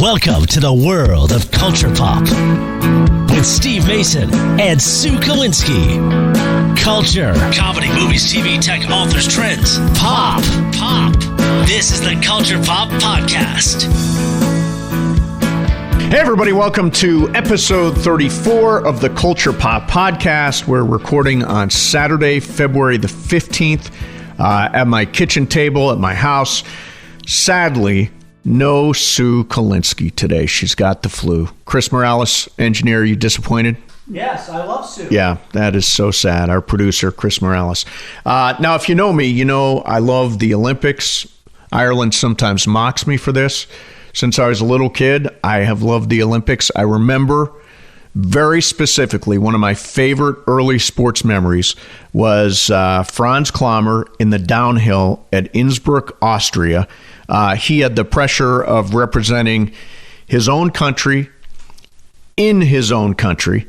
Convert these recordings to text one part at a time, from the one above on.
Welcome to the world of Culture Pop with Steve Mason and Sue Kalinsky. Culture, comedy, movies, TV, tech, authors, trends, pop. This is the Culture Pop Podcast. Hey everybody, welcome to episode 34 of the Culture Pop Podcast. We're recording on Saturday, February the 15th at my kitchen table at my house. Sadly, no Sue Kalinsky today. She's got the flu. Chris Morales, engineer, are you disappointed? Yes, I love Sue. Yeah, that is so sad. Our producer, Chris Morales. Now, if you know me, you know I love the Olympics. Ireland sometimes mocks me for this. Since I was a little kid, I have loved the Olympics. I remember very specifically one of my favorite early sports memories was Franz Klammer in the downhill at Innsbruck, Austria. He had the pressure of representing his own country in his own country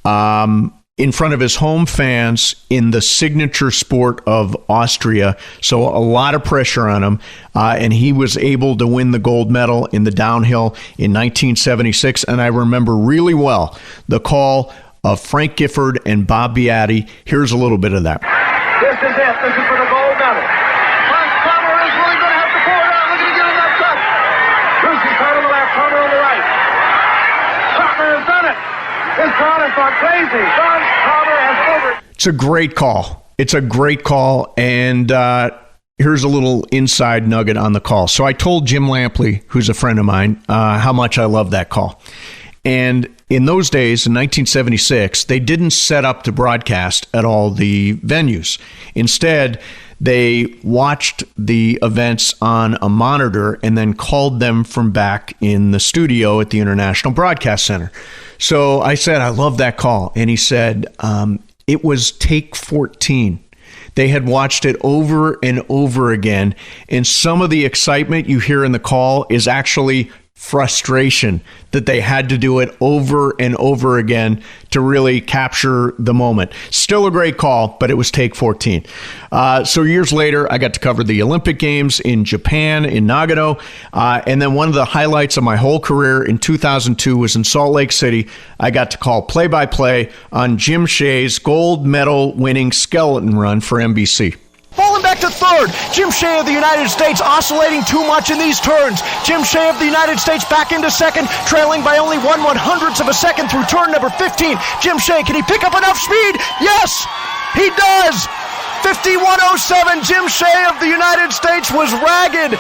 in front of his home fans in the signature sport of Austria. So a lot of pressure on him. And he was able to win the gold medal in the downhill in 1976. And I remember really well the call of Frank Gifford and Bob Beatty. Here's a little bit of that. This is it. This is for the gold medal. Franz Klammer is really going to have to pull it out. Look at him get in that cut. Lucy's right on the left, Klammer on the right. Klammer has done it. This crowd has gone crazy. Franz Klammer has over. It's a great call. It's a great call. And here's a little inside nugget on the call. So I told Jim Lampley, who's a friend of mine, how much I love that call. And in those days, in 1976, they didn't set up to broadcast at all the venues. Instead, they watched the events on a monitor and then called them from back in the studio at the International Broadcast Center. So I said, I love that call. And he said, it was take 14. They had watched it over and over again. And some of the excitement you hear in the call is actually frustration that they had to do it over and over again to really capture the moment. Still a great call, but it was take 14. So years later, I got to cover the Olympic Games in Japan, in Nagano. And then one of the highlights of my whole career in 2002 was in Salt Lake City. I got to call play-by-play on Jim Shea's gold medal winning skeleton run for NBC. Falling back to third. Jim Shea of the United States oscillating too much in these turns. Jim Shea of the United States back into second, trailing by only 1/100th of a second through turn number 15. Jim Shea, can he pick up enough speed? Yes, he does. 51.07. Jim Shea of the United States was ragged,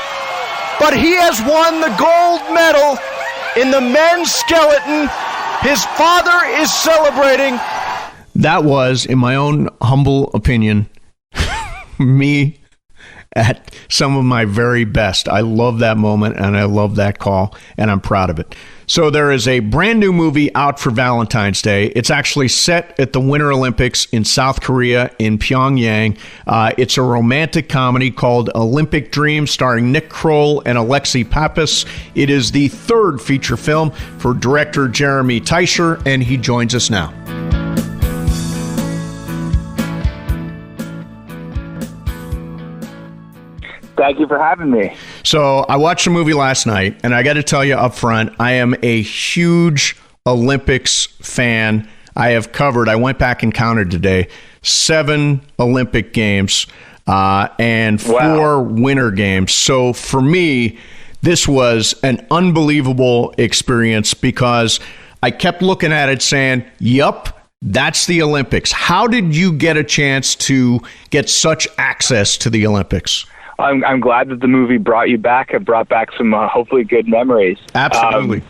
but he has won the gold medal in the men's skeleton. His father is celebrating. That was, in my own humble opinion, me at some of my very best. I love that moment and I love that call and I'm proud of it. So there is a brand new movie out for Valentine's Day. It's actually set at the Winter Olympics in South Korea in Pyongyang. It's a romantic comedy called Olympic Dreams starring Nick Kroll and Alexei Pappas. It is the third feature film for director Jeremy Teicher and he joins us now. Thank you for having me. So I watched the movie last night, and I got to tell you up front, I am a huge Olympics fan. I went back and counted today, 7 Olympic Games and 4 Winter Games. So for me, this was an unbelievable experience because I kept looking at it saying, yup, that's the Olympics. How did you get a chance to get such access to the Olympics? I'm glad that the movie brought you back. It brought back some hopefully good memories. Absolutely.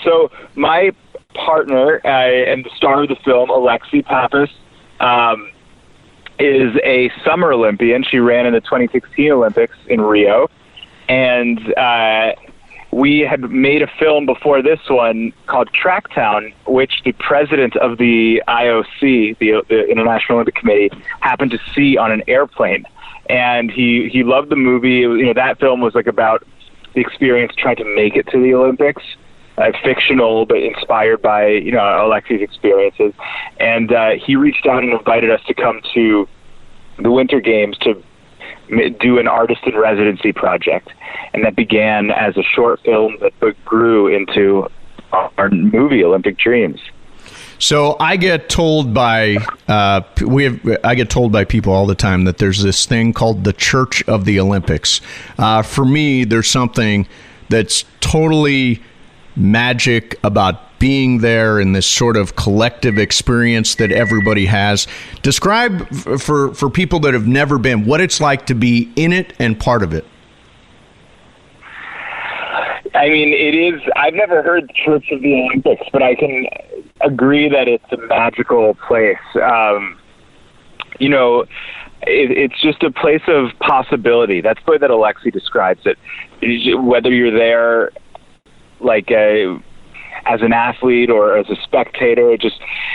So my partner and the star of the film, Alexei Pappas, is a summer Olympian. She ran in the 2016 Olympics in Rio. And we had made a film before this one called Tracktown, which the president of the IOC, the International Olympic Committee, happened to see on an airplane. And he loved the movie. You know, that film was like about the experience trying to make it to the Olympics, fictional but inspired by Alexei's experiences. And he reached out and invited us to come to the Winter Games to do an artist in residency project. And that began as a short film that grew into our movie, Olympic Dreams. So I get told by people all the time that there's this thing called the Church of the Olympics. For me, there's something that's totally magic about being there in this sort of collective experience that everybody has. Describe for people that have never been what it's like to be in it and part of it. I mean, it is. I've never heard the Church of the Olympics, but I can agree that it's a magical place. It's just a place of possibility. That's the way that Alexi describes it. Whether you're there, like as an athlete or as a spectator,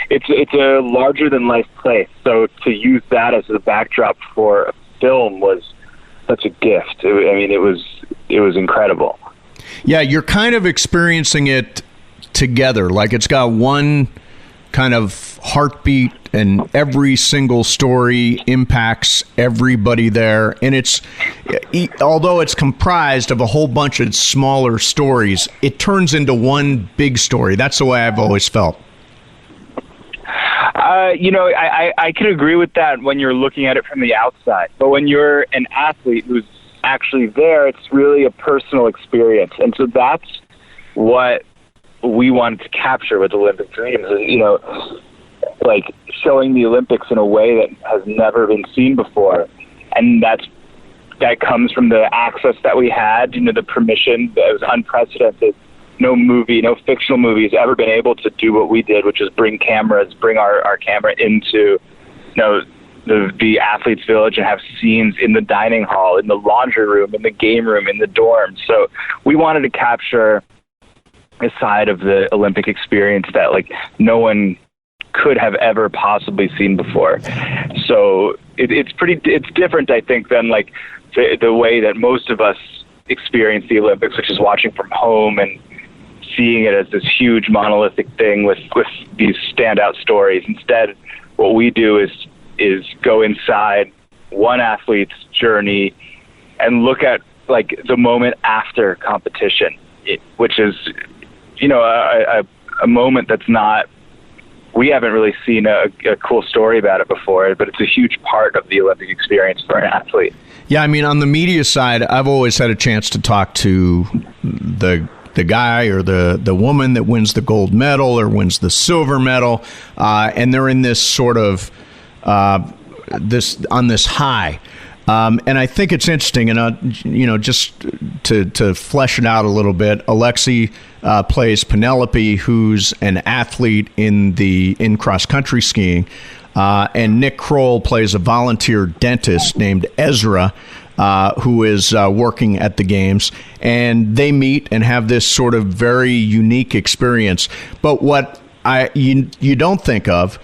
it's a larger than life place. So to use that as a backdrop for a film was such a gift. I mean, it was incredible. Yeah, you're kind of experiencing it together. Like it's got one kind of heartbeat and every single story impacts everybody there. And although it's comprised of a whole bunch of smaller stories, it turns into one big story. That's the way I've always felt. I can agree with that when you're looking at it from the outside. But when you're an athlete who's actually there, it's really a personal experience. And so that's what we wanted to capture with Olympic Dreams, like showing the Olympics in a way that has never been seen before. And that comes from the access that we had, the permission that was unprecedented. No fictional movie has ever been able to do what we did, which is bring our camera into, the athletes' village and have scenes in the dining hall, in the laundry room, in the game room, in the dorms. So we wanted to capture a side of the Olympic experience that no one could have ever possibly seen before. So it's different, I think, than the way that most of us experience the Olympics, which is watching from home and seeing it as this huge monolithic thing with these standout stories. Instead, what we do is go inside one athlete's journey and look at the moment after competition, which is, a moment that's not, we haven't really seen a cool story about it before, but it's a huge part of the Olympic experience for an athlete. Yeah, I mean, on the media side, I've always had a chance to talk to the guy or the woman that wins the gold medal or wins the silver medal, and they're in this sort of this high. And I think it's interesting, and just to flesh it out a little bit, Alexi plays Penelope, who's an athlete in cross country skiing, and Nick Kroll plays a volunteer dentist named Ezra, who is working at the games, and they meet and have this sort of very unique experience. But what you don't think of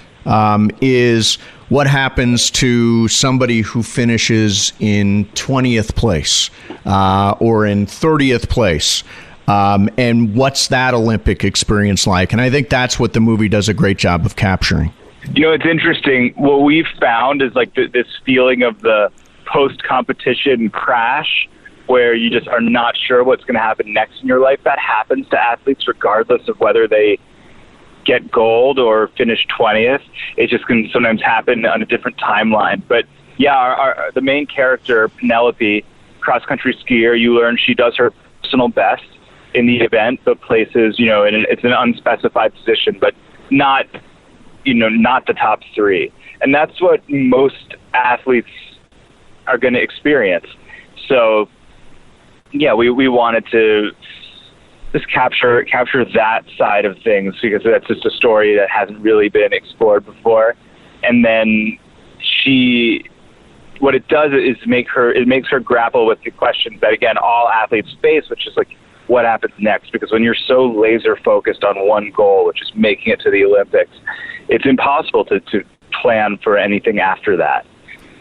is what happens to somebody who finishes in 20th place or in 30th place, and what's that Olympic experience like? And I think that's what the movie does a great job of capturing. It's interesting. What we've found is this feeling of the post-competition crash where you just are not sure what's going to happen next in your life. That happens to athletes regardless of whether they get gold or finish 20th. It just can sometimes happen on a different timeline. But yeah, the main character, Penelope, cross-country skier, you learn she does her personal best in the event, but places, and it's an unspecified position, but not the top three. And that's what most athletes are going to experience. So yeah, we wanted to just capture that side of things, because that's just a story that hasn't really been explored before. And then what it does is it makes her grapple with the questions that, again, all athletes face, which is what happens next? Because when you're so laser focused on one goal, which is making it to the Olympics, it's impossible to plan for anything after that.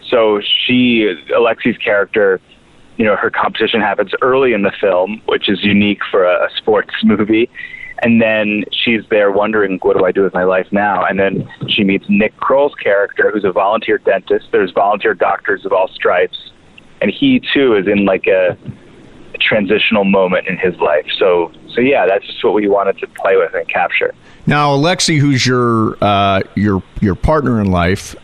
So Alexi's character, her competition happens early in the film, which is unique for a sports movie. And then she's there wondering, what do I do with my life now? And then she meets Nick Kroll's character, who's a volunteer dentist. There's volunteer doctors of all stripes. and he too is in like a transitional moment in his life. So yeah, that's just what we wanted to play with and capture. Now, Alexi, who's your partner in life,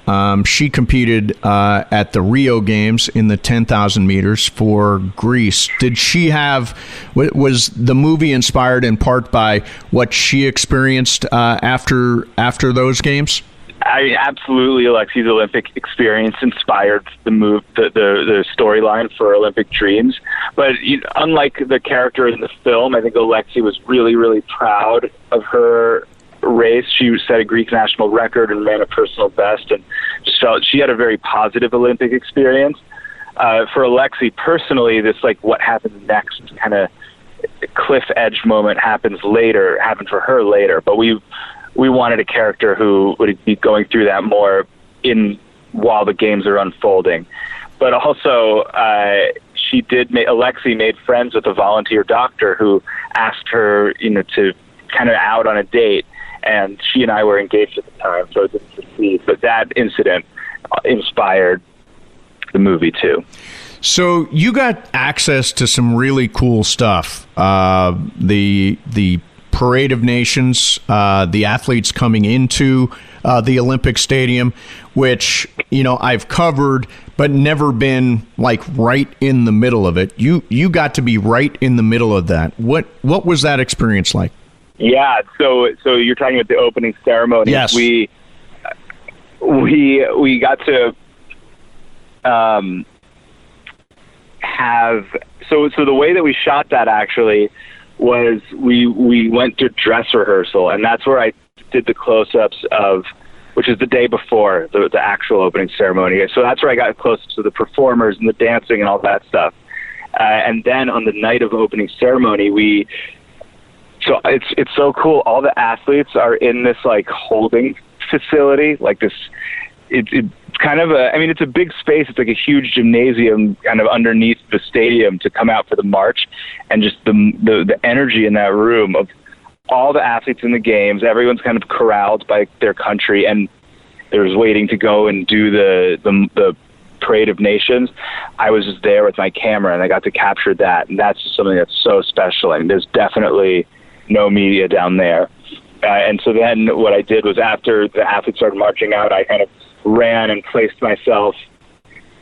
she competed at the Rio Games in the 10,000 meters for Greece. Did she have? Was the movie inspired in part by what she experienced after those games? Absolutely, Alexi's Olympic experience inspired the storyline for Olympic Dreams. But unlike the character in the film, I think Alexi was really, really proud of her race. She set a Greek national record and ran a personal best, and just felt she had a very positive Olympic experience. For Alexi personally, this like what happens next kind of cliff edge moment happened for her later. But we wanted a character who would be going through that more while the games are unfolding. But also, Alexi made friends with a volunteer doctor who asked her, to kind of out on a date, and she and I were engaged at the time, so it didn't succeed. But that incident inspired the movie too. So you got access to some really cool stuff. The Parade of Nations, the athletes coming into the Olympic Stadium, which I've covered, but never been like right in the middle of it. You got to be right in the middle of that. What was that experience like? Yeah, so you're talking about the opening ceremony. Yes, we got to have so the way that we shot that actually was we went to dress rehearsal, and that's where I did the close-ups of, which is the day before the actual opening ceremony. So that's where I got close to the performers and the dancing and all that stuff. And then on the night of opening ceremony, so it's so cool. All the athletes are in this like holding facility, like this. It's kind of it's a big space. It's like a huge gymnasium kind of underneath the stadium to come out for the march, and just the energy in that room of all the athletes in the games. Everyone's kind of corralled by their country, and there's waiting to go and do the Parade of Nations. I was just there with my camera, and I got to capture that, and that's just something that's so special. And there's definitely no media down there. And so then what I did was, after the athletes started marching out, I kind of ran and placed myself,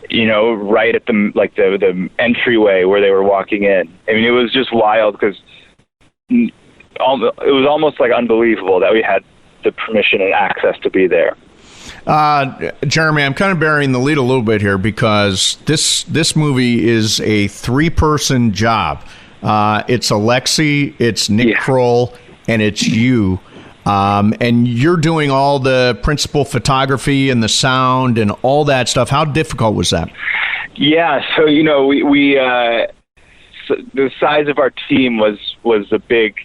right at the entryway where they were walking in. I mean, it was just wild because it was almost like unbelievable that we had the permission and access to be there. Jeremy, I'm kind of burying the lead a little bit here because this movie is a 3-person job. It's Alexi, it's Nick Kroll, and it's you. And you're doing all the principal photography and the sound and all that stuff. How difficult was that? Yeah, so so the size of our team was a big,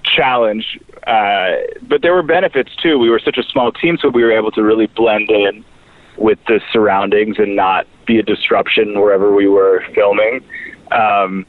challenge. But there were benefits too. We were such a small team, so we were able to really blend in with the surroundings and not be a disruption wherever we were filming. But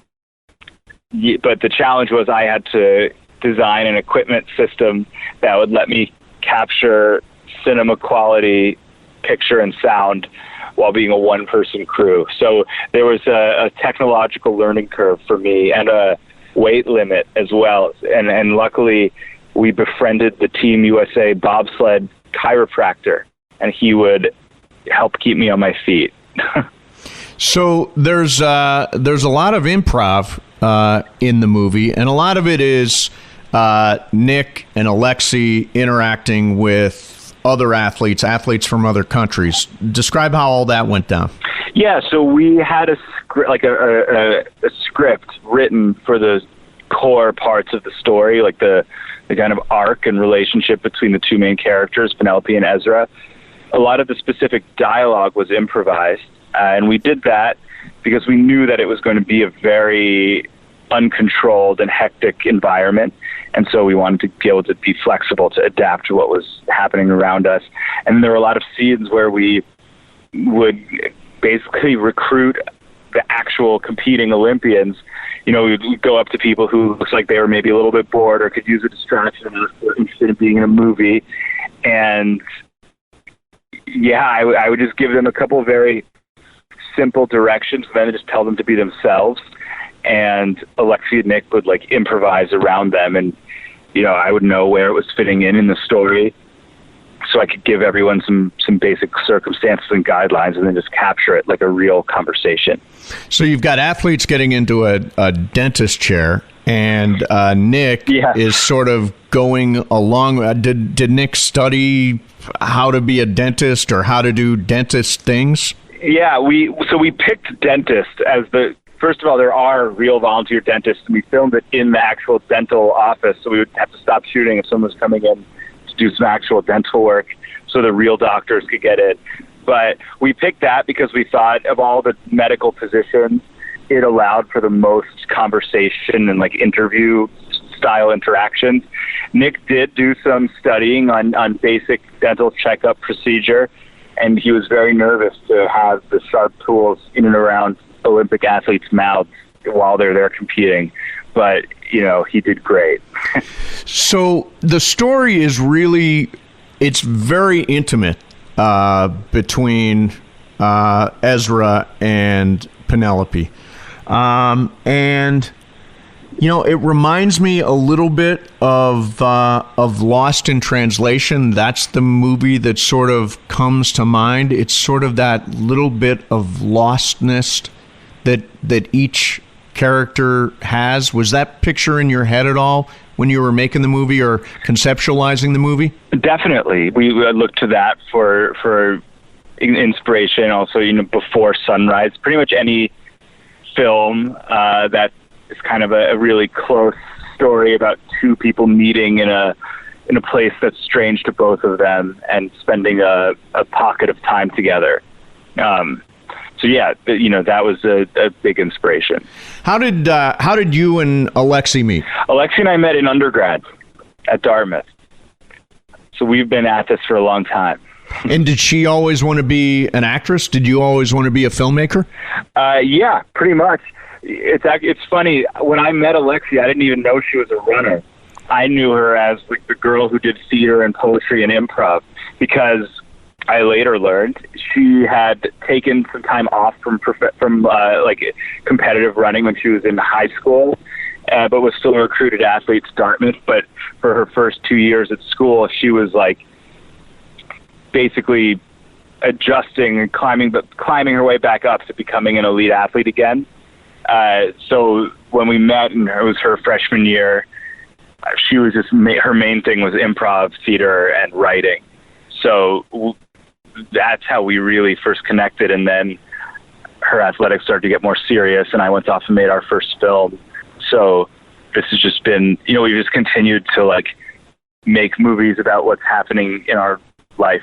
the challenge was I had to design an equipment system that would let me capture cinema quality picture and sound while being a 1-person crew. So there was a technological learning curve for me and a weight limit as well. And luckily we befriended the Team USA bobsled chiropractor, and he would help keep me on my feet. So there's a lot of improv in the movie, and a lot of it is Nick and Alexi interacting with other athletes from other countries. Describe how all that went down. Yeah, so we had a script written for the core parts of the story, like the kind of arc and relationship between the two main characters, Penelope and Ezra. A lot of the specific dialogue was improvised, and we did that because we knew that it was going to be a very uncontrolled and hectic environment, and so we wanted to be able to be flexible to adapt to what was happening around us. And there were a lot of scenes where we would basically recruit the actual competing Olympians. We'd go up to people who looks like they were maybe a little bit bored or could use a distraction or were interested in being in a movie, and I would just give them a couple very simple directions, and then just tell them to be themselves. And Alexi and Nick would like improvise around them, and I would know where it was fitting in the story, so I could give everyone some basic circumstances and guidelines, and then just capture it like a real conversation. So you've got athletes getting into a dentist chair, and Nick is sort of going along. Did Nick study how to be a dentist or how to do dentist things? Yeah, we picked dentist as first of all, there are real volunteer dentists, and we filmed it in the actual dental office, so we would have to stop shooting if someone was coming in to do some actual dental work so the real doctors could get in. But we picked that because we thought of all the medical positions, it allowed for the most conversation and like interview style interactions. Nick did do some studying on basic dental checkup procedure, and he was very nervous to have the sharp tools in and around Olympic athletes' mouths while they're there competing. But, he did great. So the story is really, it's very intimate between Ezra and Penelope. And, it reminds me a little bit of Lost in Translation. That's the movie that sort of comes to mind. It's sort of that little bit of lostness that each character has. Was that picture in your head at all when you were making the movie or conceptualizing the movie? Definitely. We looked to that for inspiration. Also, before Sunrise, pretty much any film that is kind of a really close story about two people meeting in a place that's strange to both of them and spending a pocket of time together. So yeah, that was a big inspiration. How did you and Alexi meet? Alexi and I met in undergrad at Dartmouth. So we've been at this for a long time. And did she always want to be an actress? Did you always want to be a filmmaker? Yeah, pretty much. It's funny. When I met Alexi, I didn't even know she was a runner. I knew her as like the girl who did theater and poetry and improv, because I later learned she had taken some time off from competitive running when she was in high school, but was still a recruited athlete at Dartmouth. But for her first 2 years at school, she was like basically adjusting and climbing her way back up to becoming an elite athlete again. So when we met, and it was her freshman year, she was just her main thing was improv, theater, and writing. So that's how we really first connected. And then her athletics started to get more serious, and I went off and made our first film. So this has just been, we've just continued to like make movies about what's happening in our life.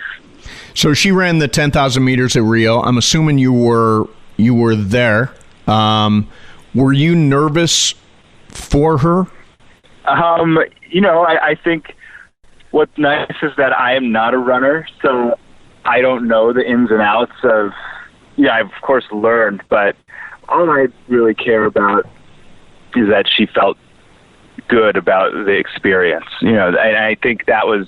So she ran the 10,000 meters at Rio. I'm assuming you were there. Were you nervous for her? I think what's nice is that I am not a runner, so I don't know the ins and outs of, I've of course learned, but all I really care about is that she felt good about the experience, and I think that was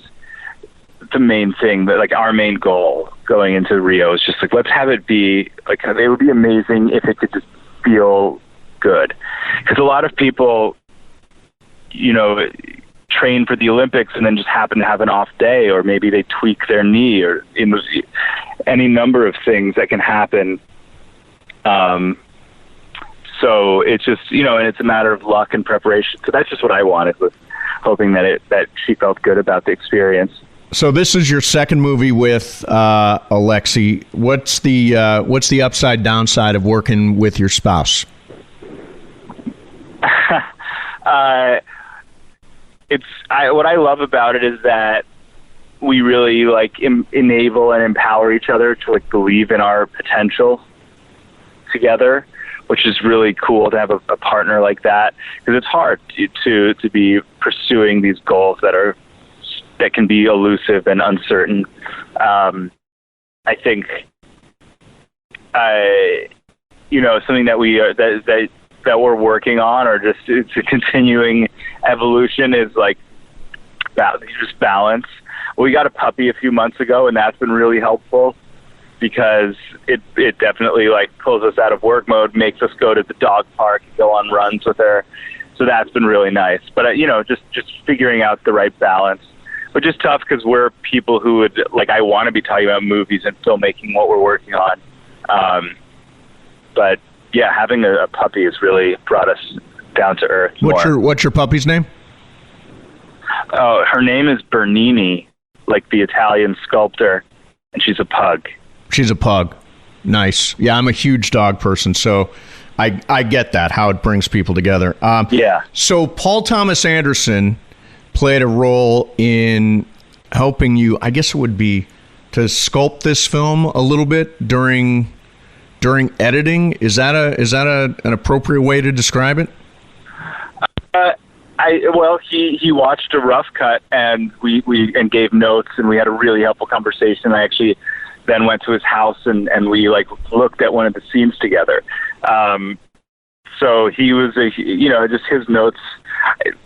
the main thing, that like our main goal going into Rio is just like, let's have it be like, it would be amazing if it could just feel good. Because a lot of people, train for the Olympics and then just happen to have an off day, or maybe they tweak their knee, or any number of things that can happen. So it's just, and it's a matter of luck and preparation. So that's just what I wanted, was hoping that she felt good about the experience. So this is your second movie with Alexi. What's the upside downside of working with your spouse? What I love about it is that we really like enable and empower each other to like believe in our potential together, which is really cool to have a partner like that, because it's hard to be pursuing these goals that can be elusive and uncertain. I think something that we are that we're working on, or just it's a continuing evolution, is like just balance. We got a puppy a few months ago, and that's been really helpful. because it definitely like pulls us out of work mode, makes us go to the dog park and go on runs with her. So that's been really nice. But just figuring out the right balance, which is tough because we're people who would like, I want to be talking about movies and filmmaking, what we're working on. But yeah, having a puppy has really brought us down to earth. What's your puppy's name? Oh, her name is Bernini, like the Italian sculptor, and she's a pug. She's a pug. Nice. Yeah, I'm a huge dog person, so I get that, how it brings people together. Yeah. So Paul Thomas Anderson played a role in helping you, I guess it would be, to sculpt this film a little bit during editing. Is that an appropriate way to describe it? He watched a rough cut and we gave notes, and we had a really helpful conversation. I actually then went to his house and we like looked at one of the scenes together. So he was just his notes.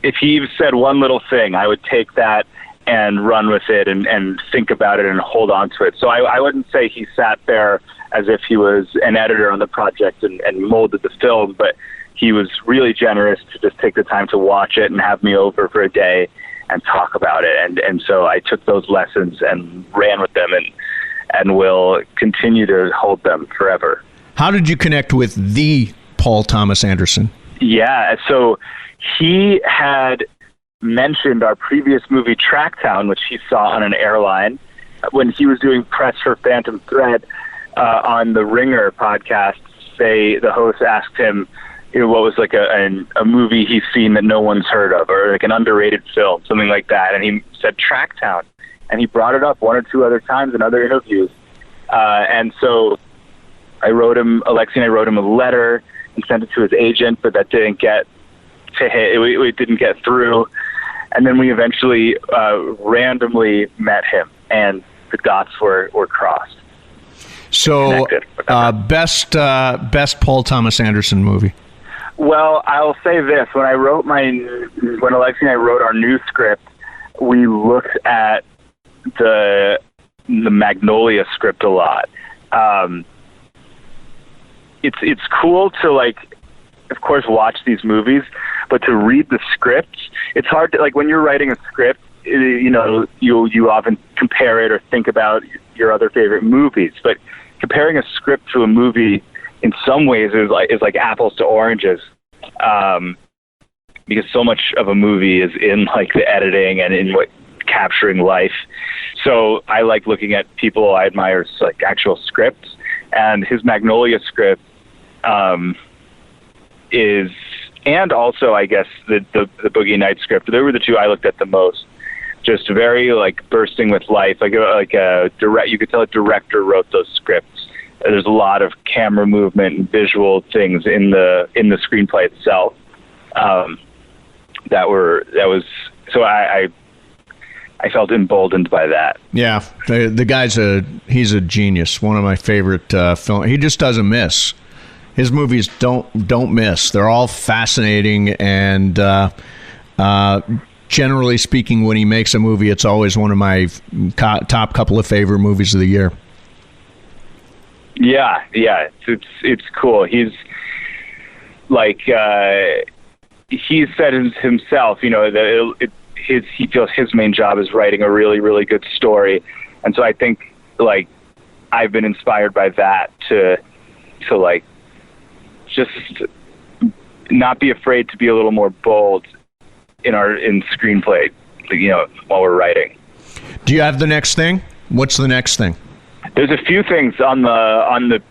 If he said one little thing, I would take that and run with it and think about it and hold on to it. So I wouldn't say he sat there as if he was an editor on the project and molded the film, but he was really generous to just take the time to watch it and have me over for a day and talk about it. And so I took those lessons and ran with them and will continue to hold them forever. How did you connect with the Paul Thomas Anderson? Yeah, so he had mentioned our previous movie, Tracktown, which he saw on an airline when he was doing press for Phantom Thread on the Ringer podcast. The host asked him, what was like a movie he's seen that no one's heard of, or like an underrated film, something like that. And he said Tracktown, and he brought it up one or two other times in other interviews. And so Alexi and I wrote him a letter and sent it to his agent, but that didn't get to hit. It didn't get through. And then we eventually randomly met him, and the dots were crossed. So, best Paul Thomas Anderson movie. Well, I'll say this: when Alexi and I wrote our new script, we looked at the Magnolia script a lot. It's cool to, like, of course, watch these movies, but to read the script, it's hard to, like, when you're writing a script, you often compare it or think about your other favorite movies, but comparing a script to a movie in some ways is like apples to oranges, because so much of a movie is in like the editing and in what capturing life. So I like looking at people I admire's like actual scripts, and his Magnolia script is, and also I guess the Boogie Nights script. They were the two I looked at the most. Just very like bursting with life, like a direct. You could tell a director wrote those scripts. There's a lot of camera movement and visual things in the screenplay itself. I felt emboldened by that. Yeah, the guy's he's a genius. One of my favorite film. He just doesn't miss. His movies don't miss. They're all fascinating, and generally speaking, when he makes a movie, it's always one of my top couple of favorite movies of the year. Yeah, it's cool. He's like he said himself, that he feels his main job is writing a really, really good story, and so I think like I've been inspired by that to like just not be afraid to be a little more bold in screenplay, while we're writing. Do you have the next thing? What's the next thing? There's a few things on the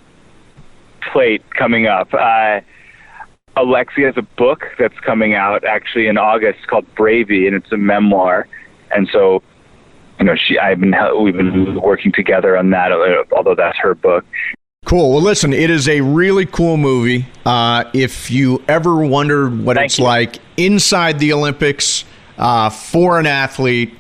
plate coming up. Alexi has a book that's coming out actually in August called Bravey, and it's a memoir. And so, we've been working together on that, although that's her book. Cool. Well, listen, it is a really cool movie. If you ever wondered what it's like inside the Olympics for an athlete,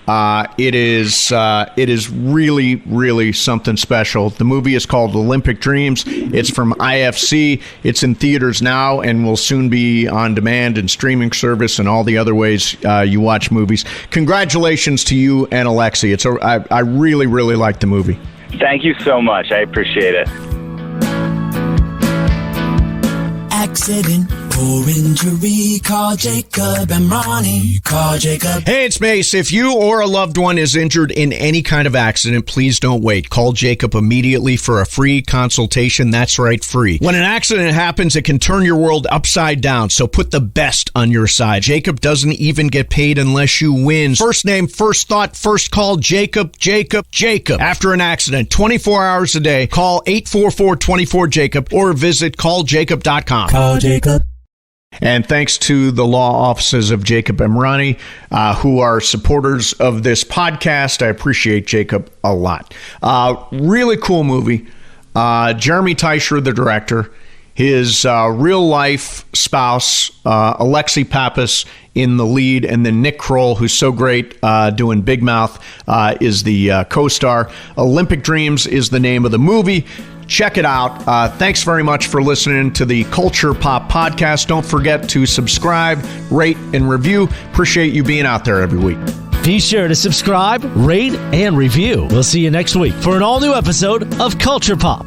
it is really, really something special. The movie is called Olympic Dreams. It's from IFC. It's in theaters now and will soon be on demand and streaming service and all the other ways you watch movies. Congratulations to you and Alexi. I really, really like the movie. Thank you so much. I appreciate it. Accident or injury, call Jacob and Ronnie. Call Jacob. Hey, it's Mace. If you or a loved one is injured in any kind of accident, please don't wait. Call Jacob immediately for a free consultation. That's right, free. When an accident happens, it can turn your world upside down, so put the best on your side. Jacob doesn't even get paid unless you win. First name, first thought, first call, Jacob, Jacob, Jacob. After an accident, 24 hours a day, call 844-24-JACOB or visit calljacob.com. Call Jacob. And thanks to the law offices of Jacob Emrani, who are supporters of this podcast. I appreciate Jacob a lot. Really cool movie. Jeremy Teicher, the director, his real-life spouse, Alexi Pappas, in the lead, and then Nick Kroll, who's so great doing Big Mouth, is the co-star. Olympic Dreams is the name of the movie. Check it out. Thanks very much for listening to the Culture Pop Podcast. Don't forget to subscribe, rate, and review. Appreciate you being out there every week. Be sure to subscribe, rate, and review. We'll see you next week for an all-new episode of Culture Pop.